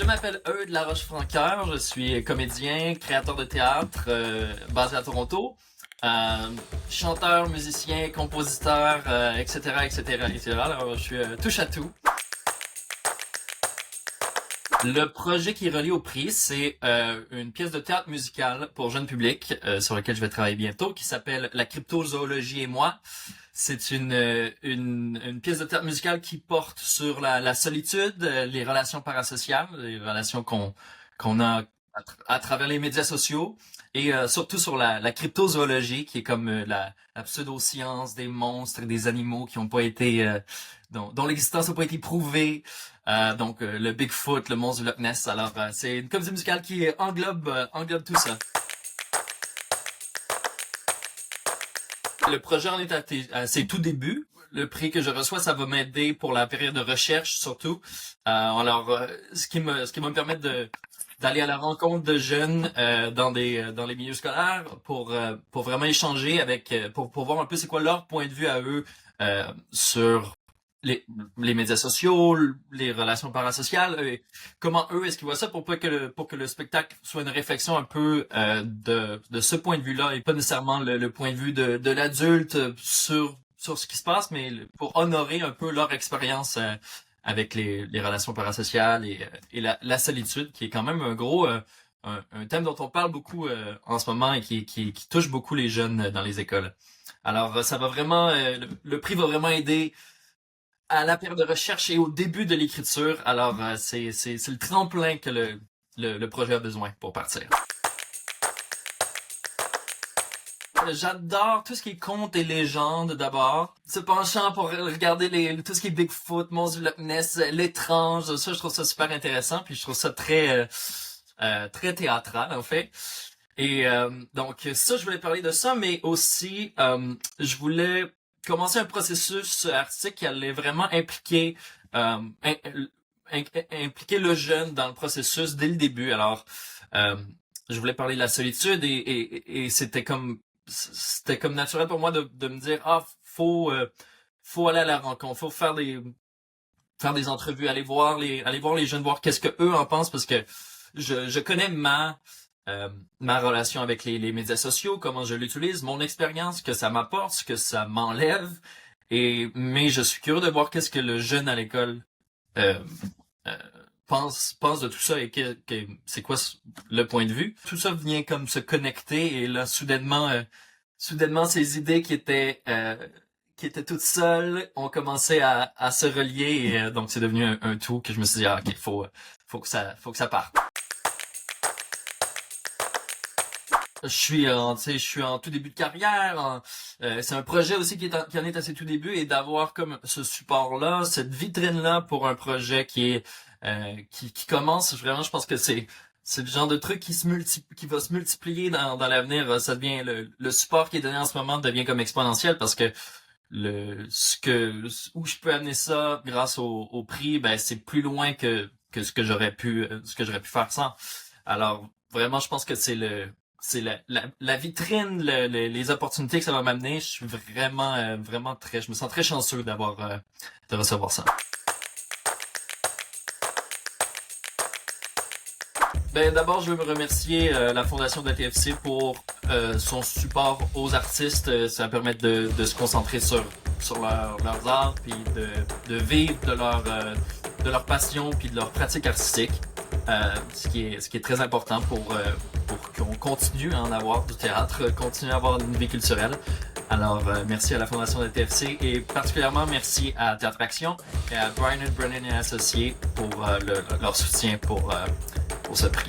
m'appelle Eudes Laroche-Francoeur, je suis comédien, créateur de théâtre, basé à Toronto, euh, chanteur, musicien, compositeur, etc., etc., etc. Alors, je suis touche à tout. Le projet qui est relié au prix, c'est une pièce de théâtre musicale pour jeune public sur laquelle je vais travailler bientôt, qui s'appelle La cryptozoologie et moi. C'est une pièce de théâtre musicale qui porte sur la solitude, les relations parasociales, les relations qu'on a à travers les médias sociaux, et surtout sur la cryptozoologie, qui est comme la pseudo-science des monstres et des animaux qui ont pas été dont l'existence n'a pas été prouvée. Donc le Bigfoot, le monstre du Loch Ness. Alors c'est une comédie musicale qui englobe tout ça. Le projet en est à ses tout débuts. Le prix que je reçois, ça va m'aider pour la période de recherche surtout. Ce qui va me permettre d'aller à la rencontre de jeunes dans les milieux scolaires pour vraiment échanger pour voir un peu c'est quoi leur point de vue à eux sur les médias sociaux, les relations parasociales, et comment eux est-ce qu'ils voient ça pour que le spectacle soit une réflexion un peu de ce point de vue-là et pas nécessairement le point de vue de l'adulte sur ce qui se passe, mais pour honorer un peu leur expérience avec les relations parasociales et la solitude, qui est quand même un thème dont on parle beaucoup en ce moment et qui touche beaucoup les jeunes dans les écoles. Alors ça va vraiment le prix va vraiment aider à la période de recherche et au début de l'écriture. Alors, c'est le tremplin que le projet a besoin pour partir. J'adore tout ce qui est contes et légendes d'abord. Se penchant pour regarder tout ce qui est Bigfoot, monstre du Loch Ness, l'étrange, ça je trouve ça super intéressant. Puis je trouve ça très théâtral en fait. Et donc ça, je voulais parler de ça, mais aussi je voulais commencer un processus artistique qui allait vraiment impliquer le jeune dans le processus dès le début. Alors, je voulais parler de la solitude et c'était comme naturel pour moi de me dire faut aller à la rencontre, faut faire des entrevues, aller voir les jeunes, voir qu'est-ce que eux en pensent, parce que je connais ma relation avec les médias sociaux, comment je l'utilise, mon expérience, ce que ça m'apporte, ce que ça m'enlève. Mais je suis curieux de voir qu'est-ce que le jeune à l'école euh, euh, pense de tout ça et c'est quoi le point de vue. Tout ça vient comme se connecter et là soudainement ces idées qui étaient toutes seules ont commencé à se relier et donc c'est devenu un tout que je me suis dit ok, faut que ça parte. Je suis en tout début de carrière. C'est un projet aussi qui en est à ses tout débuts et d'avoir comme ce support-là, cette vitrine-là pour un projet qui commence. Vraiment, je pense que c'est le genre de truc qui va se multiplier dans l'avenir. Ça devient le support qui est donné en ce moment devient comme exponentiel parce que où je peux amener ça grâce au prix, ben c'est plus loin que ce que j'aurais pu faire sans. Alors vraiment, je pense que c'est la vitrine, les opportunités que ça va m'amener. Je suis vraiment je me sens très chanceux de recevoir ça. Ben d'abord, je veux me remercier la Fondation de la TFC pour son support aux artistes. Ça permet de se concentrer sur leurs arts, puis de vivre de leur passion, puis de leur pratique artistique. Ce qui est très important pour qu'on continue à en avoir du théâtre, continuer à avoir une vie culturelle. Alors, merci à la Fondation de la TFC et particulièrement merci à Théâtre Action et à Brian Brennan et Associés pour leur soutien pour ce prix.